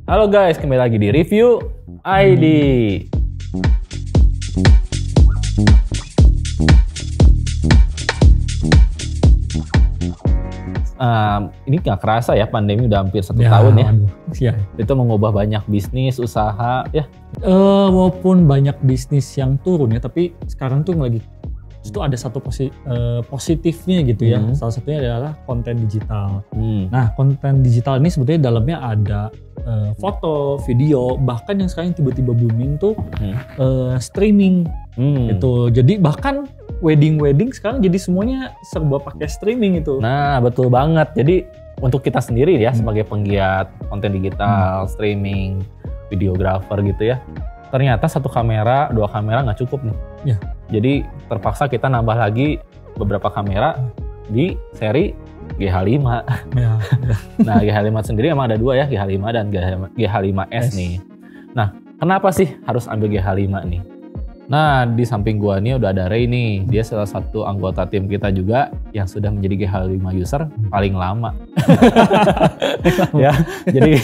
Halo guys, kembali lagi di Review ID. Ini gak kerasa ya, pandemi udah hampir 1 tahun ya. Ya. Itu mengubah banyak bisnis, usaha ya. Walaupun banyak bisnis yang turun ya, tapi sekarang tuh lagi itu ada satu positifnya gitu ya. Salah satunya adalah konten digital. Nah, konten digital ini sebetulnya dalamnya ada foto, video, bahkan yang sekarang tiba-tiba booming tuh streaming gitu. Jadi bahkan wedding sekarang jadi semuanya serba pakai streaming itu. Nah, betul banget. Jadi untuk kita sendiri ya sebagai penggiat konten digital, streaming, videographer gitu ya. Ternyata 1 kamera, 2 kamera nggak cukup nih. Ya. Jadi terpaksa kita nambah lagi beberapa kamera di seri GH5. Ya. Nah, GH5 sendiri emang ada 2 ya, GH5 dan GH5S nih. Nah, kenapa sih harus ambil GH5 nih? Nah, di samping gua nih udah ada Ray nih. Dia salah satu anggota tim kita juga yang sudah menjadi GH5 user paling lama. Ya, jadi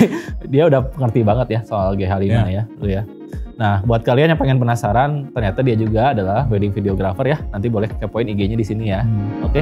dia udah ngerti banget ya soal GH5 ya, lu ya. Nah, buat kalian yang pengen penasaran, ternyata dia juga adalah wedding videographer ya. Nanti boleh kepoin IG-nya di sini ya. Oke.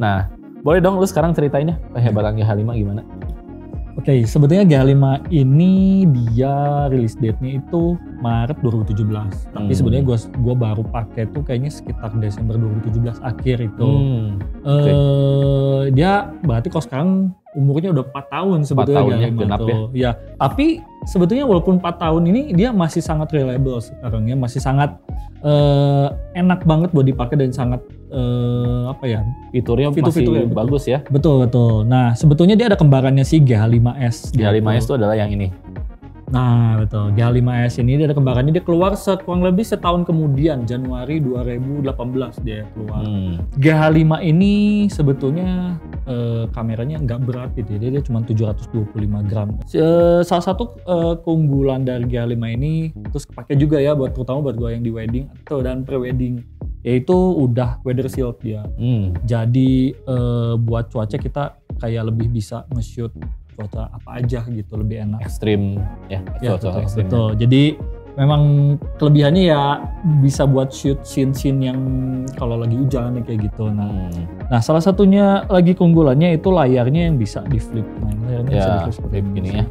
Nah, boleh dong lu sekarang ceritainnya kehebatan GH5 gimana? Oke, sebetulnya GH5 ini dia release date-nya itu Maret 2017. Tapi sebenarnya gua baru pakai tuh kayaknya sekitar Desember 2017 akhir itu. Dia berarti kalau sekarang umurnya udah 4 tahun sebetulnya GH5 itu. Ya, tapi sebetulnya walaupun 4 tahun ini dia masih sangat reliable sekarang ya, masih sangat enak banget buat dipakai dan sangat fiturnya masih bagus ya. Betul. Nah, sebetulnya dia ada kembarannya sih GH5S. GH5S itu adalah yang ini. Nah, betul. GH5S ini dia ada kembarannya, dia keluar kurang lebih setahun kemudian, Januari 2018 dia keluar. GH5 ini sebetulnya kameranya nggak berat gitu ya, dia cuma 725 gram. Salah satu keunggulan dari GH5 ini, terus kepake juga ya terutama buat gue yang di wedding atau dan pre-wedding, yaitu udah weather shield dia. Jadi buat cuaca kita kayak lebih bisa nge-shoot cuaca apa aja gitu, lebih enak. Ekstrim ya, cuaca ekstrim. Betul. Jadi memang kelebihannya ya bisa buat shoot scene-scene yang kalau lagi hujan kayak gitu. Nah, salah satunya lagi keunggulannya itu layarnya yang bisa di flip. Nah, layarnya bisa di flip seperti ini ya.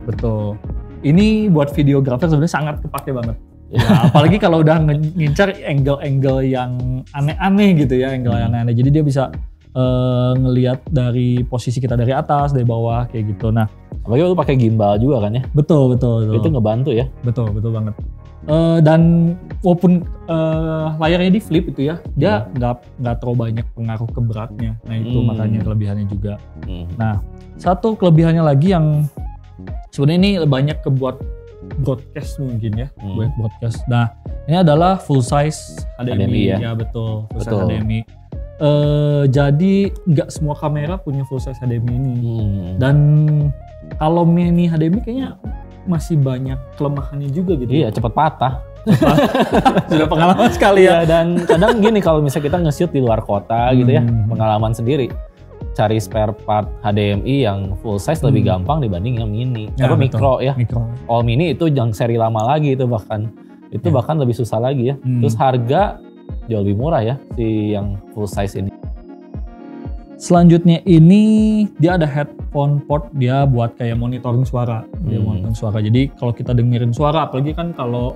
Betul. Ini buat videographer sebenarnya sangat kepake banget. Ya, apalagi kalau udah ngincar angle-angle yang aneh-aneh gitu ya, angle yang aneh-aneh. Jadi dia bisa ngelihat dari posisi kita dari atas, dari bawah kayak gitu. Nah, apalagi lu pakai gimbal juga kan ya? Betul. Itu ngebantu ya? Betul banget. Dan walaupun layarnya di flip itu ya, dia nggak terlalu banyak pengaruh ke beratnya. Nah itu makanya kelebihannya juga. Nah, satu kelebihannya lagi yang sebenarnya ini banyak kebuat broadcast mungkin ya, buat broadcast. Nah, ini adalah full size HDMI ya, betul, full size HDMI. Jadi nggak semua kamera punya full size HDMI ini. Dan kalau mini HDMI kayaknya masih banyak kelemahannya juga gitu. Iya, cepat patah. Sudah pengalaman sekali ya. Dan kadang gini kalau misalnya kita nge-shoot di luar kota gitu ya, pengalaman sendiri. Cari spare part HDMI yang full size lebih gampang dibanding yang mini. Ya, mikro ya. Mikro. All mini itu yang seri lama lagi itu bahkan. Itu bahkan lebih susah lagi ya. Terus harga jauh lebih murah ya si yang full size ini. Selanjutnya ini dia ada headphone port, dia buat kayak monitoring suara. Dia monitoring suara. Jadi kalau kita dengerin suara, apalagi kan kalau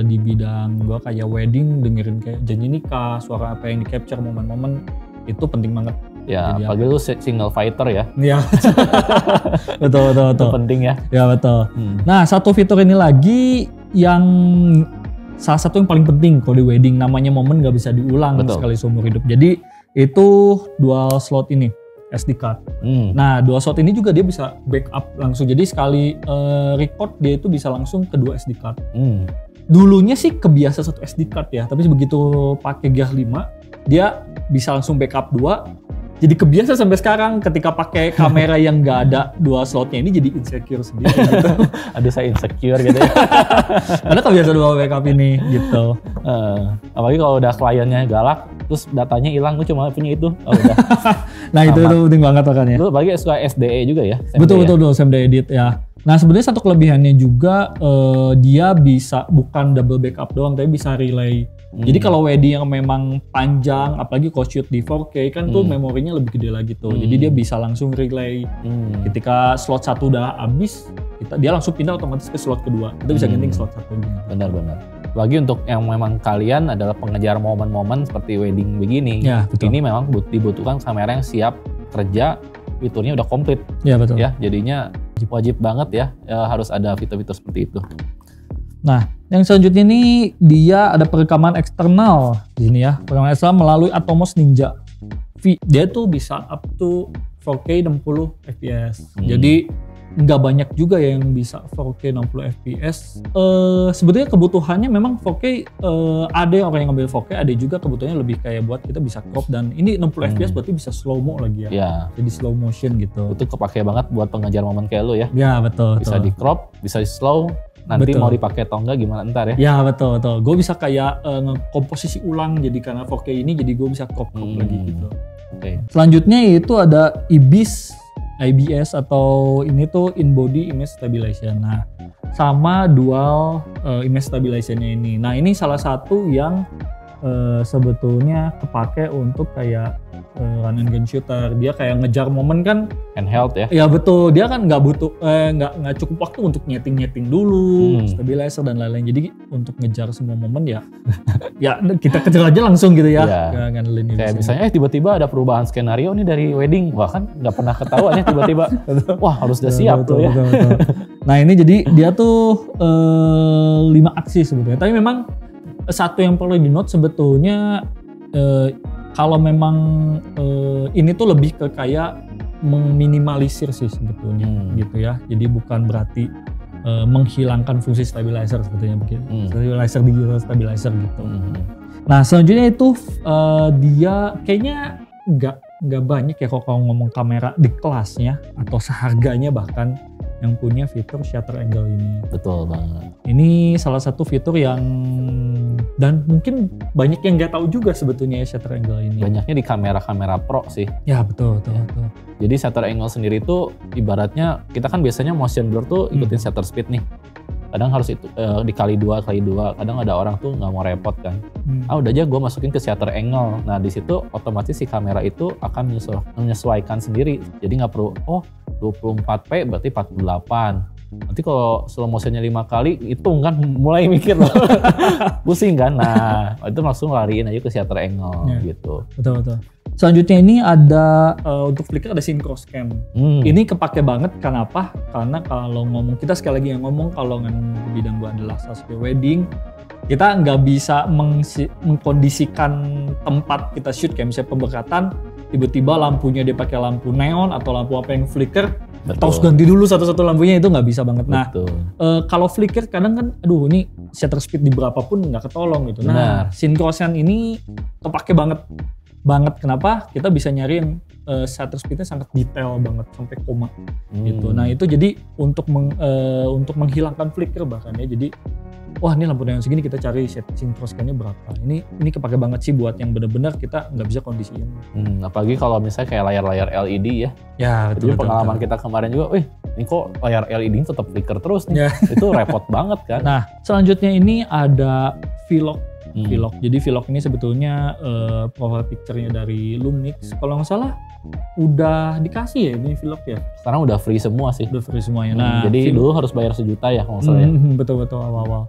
di bidang gua kayak wedding, dengerin kayak janji nikah, suara apa yang di capture momen-momen itu penting banget. Ya, apalagi lu single fighter ya. Iya. betul. Itu penting ya. Ya betul. Nah, satu fitur ini lagi yang salah satu yang paling penting kalau di wedding, namanya momen nggak bisa diulang sekali seumur hidup. Jadi itu dual slot ini SD card. Nah, dual slot ini juga dia bisa backup langsung. Jadi sekali record dia itu bisa langsung ke 2 SD card. Dulunya sih kebiasa satu SD card ya, tapi begitu pakai GH5 dia bisa langsung backup 2. Jadi kebiasa sampai sekarang ketika pakai kamera yang nggak ada dual slotnya ini jadi insecure sendiri gitu. Aduh, saya insecure gitu ya. Karena kebiasa dual backup ini gitu. Apalagi kalau udah kliennya galak, terus datanya hilang, gue cuma punya itu. Oh, udah. Nah itu penting banget makanya. Lu bagi suka SDE juga ya? Betul, SMD edit ya. Nah sebenarnya satu kelebihannya juga dia bisa bukan double backup doang, tapi bisa relay. Jadi kalau wedding yang memang panjang, apalagi kalau shoot di 4K kan tuh memorinya lebih gede lagi tuh. Jadi dia bisa langsung relay. Ketika slot 1 udah habis, dia langsung pindah otomatis ke slot kedua. Kita bisa ganti slot 1-nya. Benar. Lagi untuk yang memang kalian adalah pengejar momen-momen seperti wedding begini. Ya, betul. Ini memang dibutuhkan kamera yang siap kerja, fiturnya udah komplit. Ya betul. Ya, jadinya wajib banget ya harus ada fitur-fitur seperti itu. Nah, yang selanjutnya ini dia ada perekaman eksternal di sini ya. Perekaman eksternal melalui Atomos Ninja V. Dia tuh bisa up to 4K 60 fps. Jadi nggak banyak juga yang bisa 4K 60 fps. Sebetulnya kebutuhannya memang 4K ada orang yang ngambil 4K, ada juga kebutuhannya lebih kayak buat kita bisa crop, dan ini 60 fps berarti bisa slow mo lagi ya. Ya. Jadi slow motion gitu. Itu kepake banget buat pengejar momen kayak lu ya. Ya betul. Bisa di crop, bisa di slow. Nanti mau dipakai atau enggak gimana ntar ya? Ya betul. Gue bisa kayak ngekomposisi ulang, jadi karena 4K ini jadi gue bisa crop lagi gitu. Okay. Selanjutnya itu ada IBS atau ini tuh in body image stabilization. Nah, sama dual image stabilization-nya ini. Nah, ini salah satu yang sebetulnya kepake untuk kayak run and gun shooter. Dia kayak ngejar momen kan, handheld ya. Ya betul, dia kan nggak butuh nggak cukup waktu untuk nyeting dulu, stabilizer dan lain-lain. Jadi untuk ngejar semua momen ya ya kita kejar aja langsung gitu ya. Ngandelin kayak misalnya tiba-tiba ada perubahan skenario nih dari wedding, wah kan nggak pernah ketahuan ya tiba-tiba. Wah, harus udah siap tuh ya. Betul. Nah, ini jadi dia tuh 5 aksi sebetulnya. Tapi memang satu yang perlu di note sebetulnya kalau memang ini tuh lebih ke kayak meminimalisir sih sebetulnya gitu ya. Jadi bukan berarti menghilangkan fungsi stabilizer sebetulnya begitu. Stabilizer digital stabilizer gitu. Nah, selanjutnya itu dia kayaknya nggak banyak ya kalau ngomong kamera di kelasnya atau seharganya bahkan yang punya fitur shutter angle ini. Betul banget. Ini salah satu fitur yang dan mungkin banyak yang nggak tahu juga sebetulnya ya shutter angle ini. Banyaknya di kamera-kamera pro sih. Ya betul. Jadi shutter angle sendiri itu ibaratnya kita kan biasanya motion blur tuh ikutin shutter speed nih. Kadang harus itu dikali dua. Kadang ada orang tuh nggak mau repot kan. Udah aja gue masukin ke shutter angle. Nah di situ otomatis si kamera itu akan menyesuaikan sendiri. Jadi nggak perlu 24p berarti 48. Nanti kalau slow motionnya 5 kali hitung kan mulai mikir loh. Pusing kan. Nah itu langsung lariin aja ke shutter angle gitu. Betul. Selanjutnya ini ada untuk Flickr ada synchro scan. Ini kepake banget kenapa? Karena kalau ngomong, kita sekali lagi yang ngomong kalau bidang gua adalah saskia wedding, kita nggak bisa mengkondisikan tempat kita shoot kayak misalnya pemberkatan, tiba-tiba lampunya dia pakai lampu neon atau lampu apa yang flicker, terus ganti dulu satu-satu lampunya, itu nggak bisa banget. Nah kalau flicker kadang kan, aduh ini shutter speed di berapa pun nggak ketolong gitu. Nah synchro scan ini kepake banget. Kenapa? Kita bisa nyariin shutter speednya sangat detail banget sampai koma gitu. Nah itu jadi untuk menghilangkan flicker bahkan ya. Jadi wah ini lampu neon segini kita cari synchro scan-nya berapa. Ini kepake banget sih buat yang benar-benar kita nggak bisa kondisiin. Apalagi kalau misalnya kayak layar-layar LED ya. Ya betul. Jadi pengalaman kita kemarin juga, ini kok layar LED tetap flicker terus nih. Itu repot banget kan. Nah selanjutnya ini ada vlog Vlog. Jadi Vlog ini sebetulnya profile picture-nya dari Lumix. Kalau nggak salah udah dikasih ya ini Vlog ya. Sekarang udah free semua sih. Udah free semuanya. Nah, jadi dulu harus bayar 1 juta ya kalau nggak salah ya. Betul-betul awal-awal.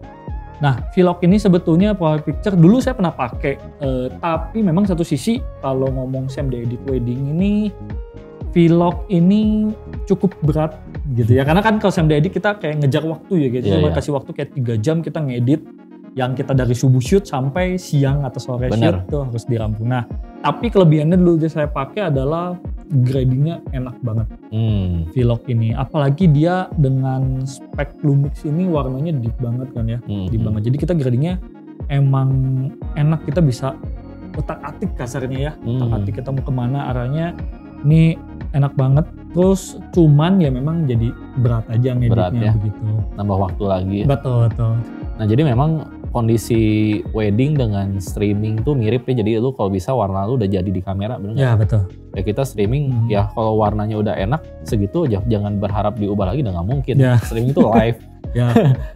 Nah, Vlog ini sebetulnya profile picture dulu saya pernah pakai, tapi memang satu sisi kalau ngomong Sam the Edit Wedding ini, Vlog ini cukup berat gitu ya. Karena kan kalau Sam the Edit kita kayak ngejar waktu ya gitu. Cuma kasih waktu kayak 3 jam kita ngedit yang kita dari subuh shoot sampai siang atau sore shoot tuh harus dirampung. Nah, tapi kelebihannya dulu saya pakai adalah gradingnya enak banget. Vlog ini, apalagi dia dengan spek Lumix ini warnanya deep banget kan ya, deep banget. Jadi kita gradingnya emang enak, kita bisa otak-atik kasarnya ya, otak-atik kita mau kemana arahnya. Ini enak banget. Terus cuman ya memang jadi berat aja ngeditnya begitu. Nambah waktu lagi. Betul. Nah jadi memang kondisi wedding dengan streaming tuh mirip ya. Jadi lu kalau bisa warna lu udah jadi di kamera, bener nggak? Ya betul. Ya kita streaming ya kalau warnanya udah enak segitu aja, jangan berharap diubah lagi, udah nggak mungkin. Ya. Streaming itu live. Ya.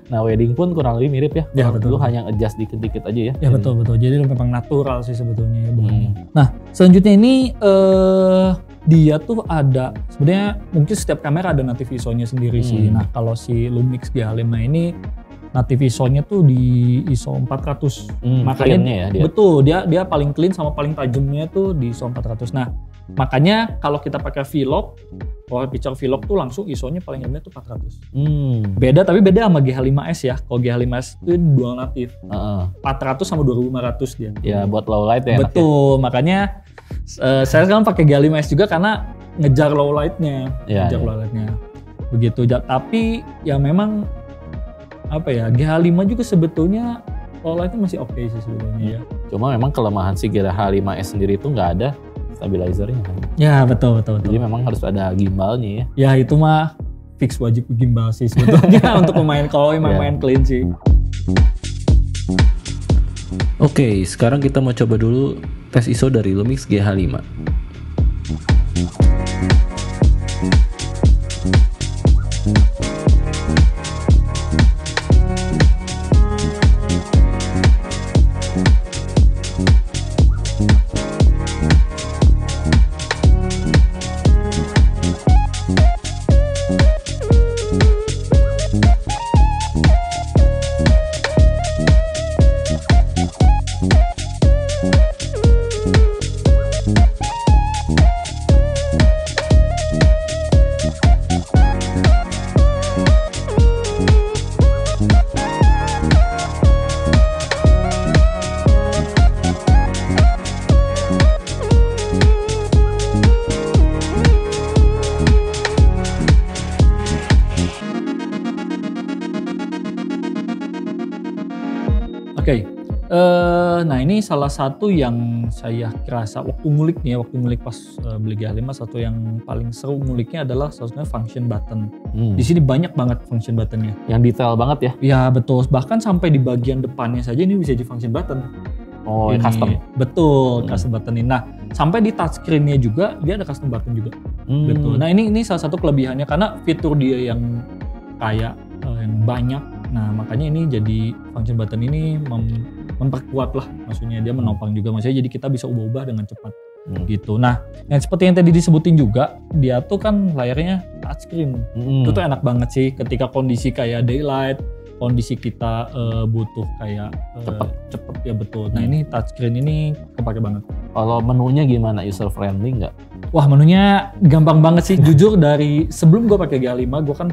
Nah wedding pun kurang lebih mirip ya. Ya betul. Lu hanya adjust dikit-dikit aja ya. Ya betul. Jadi memang natural sih sebetulnya ya bahannya. Nah selanjutnya ini dia tuh ada sebenarnya mungkin setiap kamera ada native ISO-nya sendiri sih. Nah kalau si Lumix GH5 ini native ISO-nya tuh di ISO 400. Makanya ya dia. Betul, dia paling clean sama paling tajamnya tuh di ISO 400. Nah, makanya kalau kita pakai Vlog, profile picture Vlog tuh langsung ISO-nya paling rendah tuh 400. Beda sama GH5S ya. Kalau GH5S itu dual native. 400 sama 2500 dia. Ya buat low light ya. Betul, makanya saya sekarang pakai GH5S juga karena ngejar low light-nya. Low light-nya. Begitu. Tapi ya memang apa ya, GH5 juga sebetulnya low light-nya masih oke sih sebetulnya ya. Cuma memang kelemahan si GH5S sendiri itu nggak ada stabilizernya kan. Ya betul. Jadi memang harus ada gimbalnya ya. Ya itu mah fix wajib gimbal sih sebetulnya untuk kalau main clean sih. Oke, sekarang kita mau coba dulu tes ISO dari Lumix GH5. Oke. Nah ini salah satu yang saya kerasa waktu ngulik pas beli GH5, satu yang paling seru nguliknya adalah satunya function button. Di sini banyak banget function buttonnya. Yang detail banget ya? Ya betul, bahkan sampai di bagian depannya saja ini bisa jadi function button. Oh, ini custom? Betul, custom button ini. Nah sampai di touchscreen-nya juga dia ada custom button juga. Betul. Nah ini salah satu kelebihannya karena fitur dia yang kayak yang banyak. Nah makanya ini jadi function button ini memperkuat lah, maksudnya dia menopang juga, maksudnya jadi kita bisa ubah-ubah dengan cepat gitu. Nah yang seperti yang tadi disebutin juga, dia tuh kan layarnya touchscreen. Itu tuh enak banget sih ketika kondisi kayak daylight, kondisi kita butuh kayak cepet ya betul. Nah ini touchscreen ini kepake banget. Kalau menunya gimana, user friendly nggak? Wah menunya gampang banget sih. Jujur dari sebelum gue pakai GH5 gue kan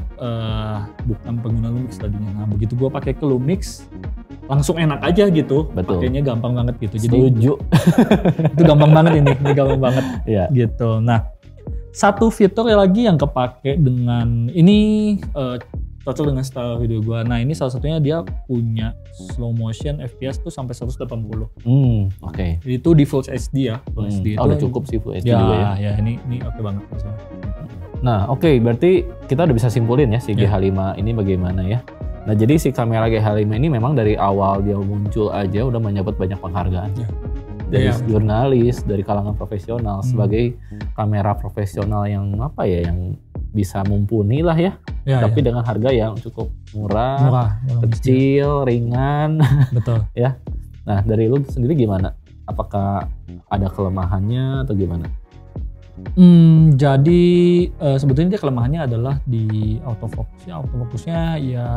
bukan pengguna Lumix tadinya. Nah begitu gue pakai ke Lumix langsung enak aja gitu. Betul. Pakainya gampang banget gitu. Setuju. Jadi itu gampang banget ini gampang banget. Yeah. Gitu. Nah satu fitur lagi yang kepake dengan ini cocok dengan style video gue. Nah ini salah satunya dia punya slow motion FPS tuh sampai 180. Oke. Itu di Full HD ya. Full HD udah cukup sih Full HD juga ya. Ya ini oke banget masalah. Nah oke, berarti kita udah bisa simpulin ya si GH5 ini bagaimana ya. Nah jadi si kamera GH5 ini memang dari awal dia muncul aja udah menyabet banyak penghargaan. Dari jurnalis, dari kalangan profesional sebagai kamera profesional yang apa ya, yang bisa mumpuni lah ya. Tapi dengan harga yang cukup murah kecil, ringan. Betul. Ya. Nah dari lu sendiri gimana? Apakah ada kelemahannya atau gimana? Jadi sebetulnya dia kelemahannya adalah di autofocusnya. Autofocusnya ya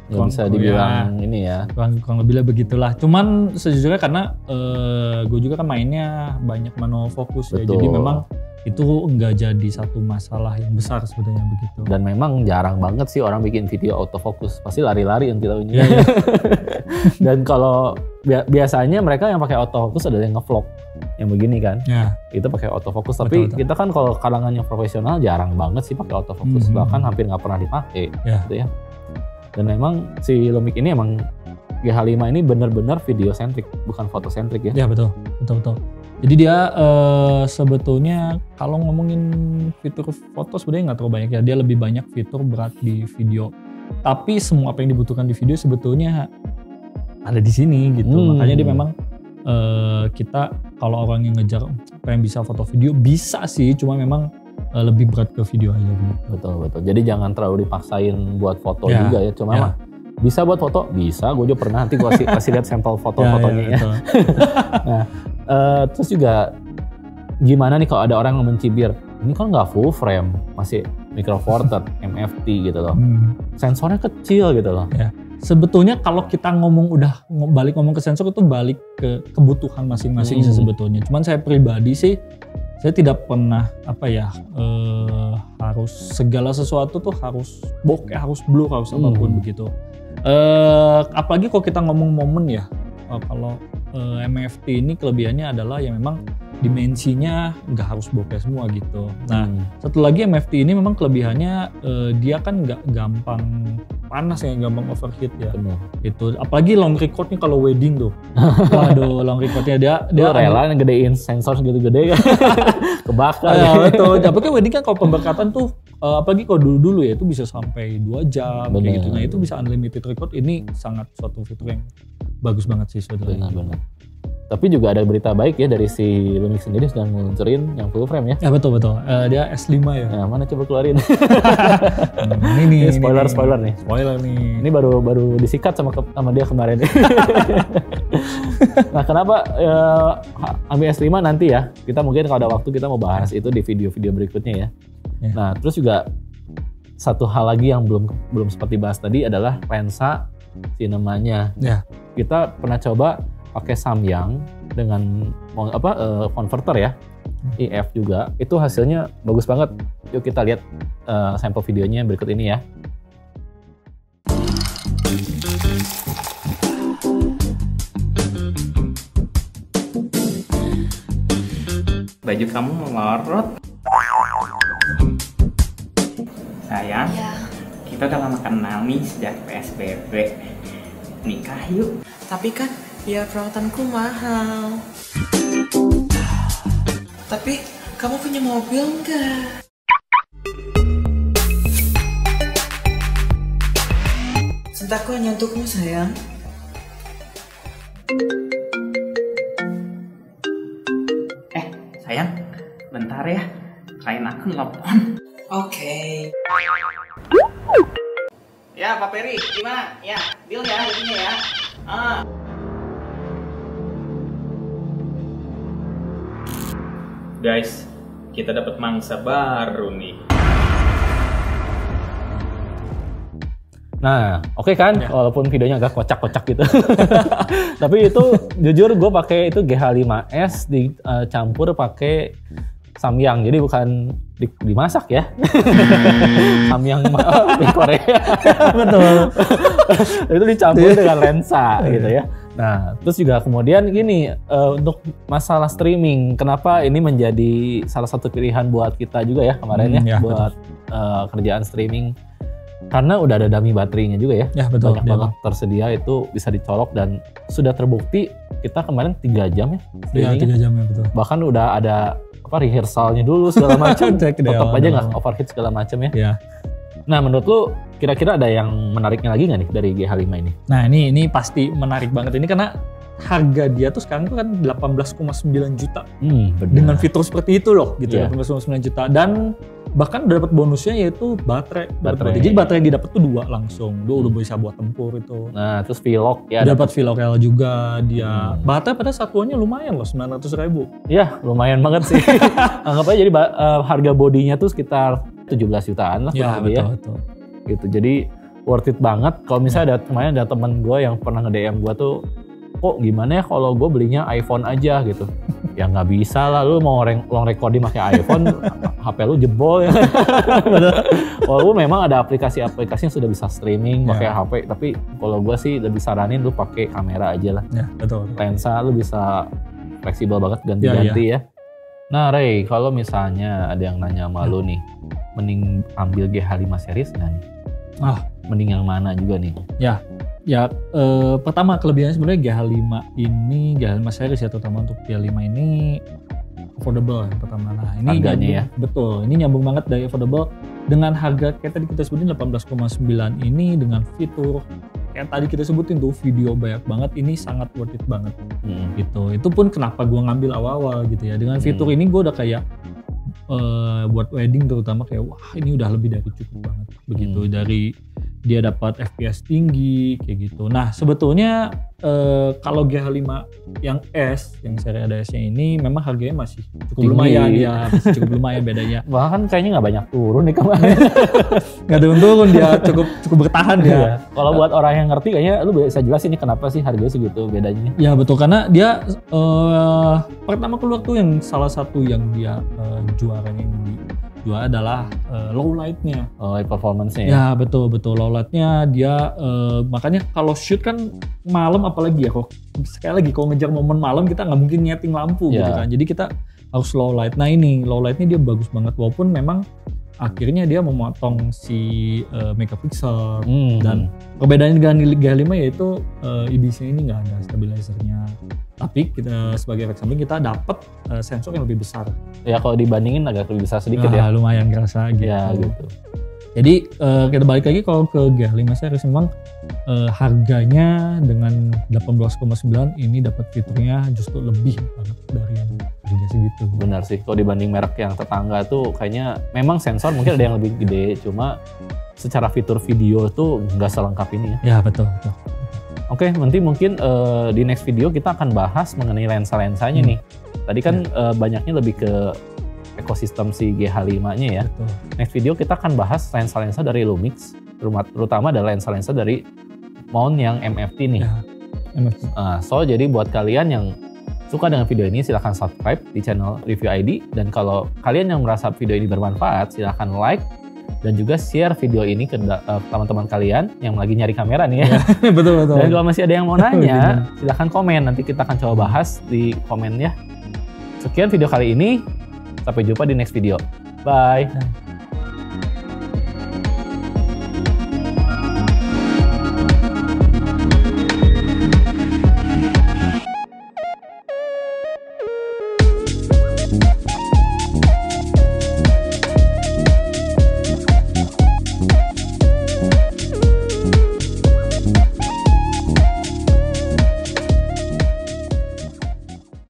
nggak bisa dibilang ini ya. Kurang lebih begitulah. Cuman sejujurnya karena gue juga kan mainnya banyak manual fokus ya. Jadi memang itu nggak jadi satu masalah yang besar sebetulnya begitu. Dan memang jarang banget sih orang bikin video autofocus. Pasti lari-lari yang kita ini. Dan kalau biasanya mereka yang pakai autofocus adalah yang ngevlog yang begini kan. Ya. Itu pakai autofocus. Tapi betul. Kita kan kalau kalangan yang profesional jarang banget sih pakai autofocus. Bahkan hampir nggak pernah dipakai gitu ya. Dan memang si Lumix ini emang GH5 ini benar-benar video centric, bukan foto centric ya. Ya betul. Jadi dia sebetulnya kalau ngomongin fitur foto sebenarnya nggak terlalu banyak ya. Dia lebih banyak fitur berat di video. Tapi semua apa yang dibutuhkan di video sebetulnya ada di sini gitu. Makanya dia memang kita kalau orang yang ngejar pengen bisa foto video bisa sih, cuma memang lebih berat ke video aja gitu. Betul. Jadi jangan terlalu dipaksain buat foto juga ya. Cuma mah bisa buat foto, bisa. Gue juga pernah, nanti gue kasih lihat sampel foto-fotonya ya. Nah, terus juga gimana nih kalau ada orang yang mencibir, ini kan nggak full frame, masih micro four third MFT gitu loh. Sensornya kecil gitu loh. Ya. Sebetulnya kalau kita balik ngomong ke sensor itu balik ke kebutuhan masing-masing sih sebetulnya. Cuman saya pribadi sih saya tidak pernah harus segala sesuatu tuh harus bokeh, harus blur, harus apapun begitu. Apalagi kalau kita ngomong momen ya, kalau MFT ini kelebihannya adalah yang memang dimensinya nggak harus bokeh semua gitu. Nah satu lagi MFT ini memang kelebihannya dia kan nggak gampang panas ya, gampang overheat ya. Benar. Itu apalagi long recordnya kalau wedding tuh. Waduh, long recordnya dia rela ngedein sensor segitu gede kan. Kebakar. Ya, betul. Tapi kan wedding kan kalau pemberkatan tuh apalagi kalau dulu ya itu bisa sampai 2 jam kayak gitu. Nah, itu bisa unlimited record. Ini sangat suatu fitur yang bagus banget sih sebetulnya. Benar. Tapi juga ada berita baik ya dari si Lumix sendiri sudah ngeluncurin yang full frame ya. Ya betul. Dia S5 ya. Nah, mana coba keluarin. Ini spoiler nih. Spoiler nih. Ini baru disikat sama dia kemarin. Nah, kenapa ambil S5 nanti ya? Kita mungkin kalau ada waktu kita mau bahas itu di video-video berikutnya ya. Nah, terus juga satu hal lagi yang belum sempat dibahas tadi adalah lensa sinemanya. Ya. Kita pernah coba pakai Samyang dengan converter ya, EF juga. Itu hasilnya bagus banget. Yuk kita lihat sampel videonya berikut ini ya. Baju kamu melorot. Sayang, kita udah lama kenal nih sejak PSBB. Nikah yuk. Tapi kan biaya perawatanku mahal. Tapi kamu punya mobil nggak? Cintaku hanya untukmu sayang. Sayang, bentar ya. Klien aku nelfon. Oke. Ya Pak Peri, gimana? Ya, deal ya jadinya ya. Guys, kita dapat mangsa baru nih. Nah, oke kan? Ya. Walaupun videonya agak kocak-kocak gitu. Tapi itu jujur gue pakai itu GH5S dicampur pakai Samyang. Jadi bukan dimasak ya. Samyang di Korea. Betul. Itu dicampur dengan lensa gitu ya. Nah, terus juga kemudian gini, untuk masalah streaming, kenapa ini menjadi salah satu pilihan buat kita juga ya kemarin ya buat kerjaan streaming. Karena udah ada dummy baterainya juga ya, betul, banyak banget tersedia, itu bisa dicolok dan sudah terbukti kita kemarin 3 jam ya streaming. 3 jam ya betul. Bahkan udah ada rehearsalnya dulu segala macam, tetap aja nggak overheat segala macam ya. Nah menurut lu kira-kira ada yang menariknya lagi nggak nih dari GH5 ini? Nah ini pasti menarik banget ini karena harga dia tuh sekarang tuh kan 18,9 juta dengan fitur seperti itu loh gitu, 18,9 juta. Dan bahkan dapat bonusnya yaitu baterai. Jadi baterai yang didapat tuh 2 langsung. Dia udah bisa buat tempur itu. Nah, terus V-Lock ya. Dapat V-Lock juga dia. Baterai pada satuannya lumayan loh, 900.000. Iya, lumayan banget sih. Anggap aja jadi harga bodinya tuh sekitar 17 jutaan lah ya, betul. Gitu. Jadi worth it banget. Kalau misalnya kemarin ada teman gue yang pernah nge-DM gue tuh, kok gimana ya kalau gue belinya iPhone aja gitu. Ya nggak bisa lah, lu mau long recording pakai iPhone, HP lu jebol ya. Walaupun memang ada aplikasi-aplikasi yang sudah bisa streaming pakai HP, tapi kalau gue sih lebih saranin lu pakai kamera aja lah. Ya, betul. Lensa lu bisa fleksibel banget ganti-ganti ya. Nah Ray, kalau misalnya ada yang nanya sama lu nih, mending ambil GH5 series nggak nih? Mending yang mana juga nih? Ya, pertama kelebihannya sebenarnya GH5 series ya, terutama untuk GH5 ini affordable yang pertama. Nah ini harganya ya? Betul, ini nyambung banget dari affordable dengan harga kayak tadi kita sebutin 18,9 ini dengan fitur kayak tadi kita sebutin tuh video banyak banget, ini sangat worth it banget gitu. Itu pun kenapa gue ngambil awal-awal gitu ya, dengan fitur ini gue udah kayak buat wedding terutama kayak wah ini udah lebih dari cukup banget begitu. Dari dia dapat FPS tinggi kayak gitu. Nah sebetulnya kalau GH5 yang S, yang seri ada S-nya ini memang harganya masih cukup lumayan ya, masih cukup lumayan bedanya. Bahkan kayaknya nggak banyak turun nih kemarin. Nggak turun dia cukup bertahan ya. Kalau buat orang yang ngerti kayaknya lu bisa jelasin nih kenapa sih harganya segitu bedanya. Ya betul, karena dia pertama keluar tuh yang salah satu yang dia juaranya yang dijual adalah low light-nya. Light performance-nya ya? Ya betul low light-nya dia makanya kalau shoot kan malam apalagi ya, kok sekali lagi kalau ngejar momen malam kita nggak mungkin nyeting lampu gitu kan, jadi kita harus low light. Nah ini low light-nya dia bagus banget, walaupun memang akhirnya dia memotong si megapiksel dan perbedaannya dengan GH5 yaitu IBIS-nya ini nggak ada stabilizernya, tapi kita sebagai efek samping kita dapat sensor yang lebih besar. Ya kalau dibandingin agak lebih besar sedikit ya. Lumayan kerasa gitu. Ya gitu. Jadi kita balik lagi kalau ke GH5 series memang harganya dengan 18,9 ini dapat fiturnya justru lebih banget dari yang harga segitu. Benar sih, kalau dibanding merek yang tetangga tuh kayaknya memang sensor mungkin ada yang lebih gede, cuma secara fitur video tuh nggak selengkap ini ya. Ya betul. Oke, nanti mungkin di next video kita akan bahas mengenai lensa-lensanya nih. Tadi kan banyaknya lebih ke ekosistem si GH5-nya ya. Betul. Next video kita akan bahas lensa-lensa dari Lumix, terutama ada lensa-lensa dari mount yang MFT nih. Ya, MFT. So jadi buat kalian yang suka dengan video ini silahkan subscribe di channel Review ID, dan kalau kalian yang merasa video ini bermanfaat silahkan like dan juga share video ini ke teman-teman kalian yang lagi nyari kamera nih ya. Betul. Dan kalau masih ada yang mau nanya silahkan komen, nanti kita akan coba bahas di komen ya. Sekian video kali ini. Sampai jumpa di next video. Bye.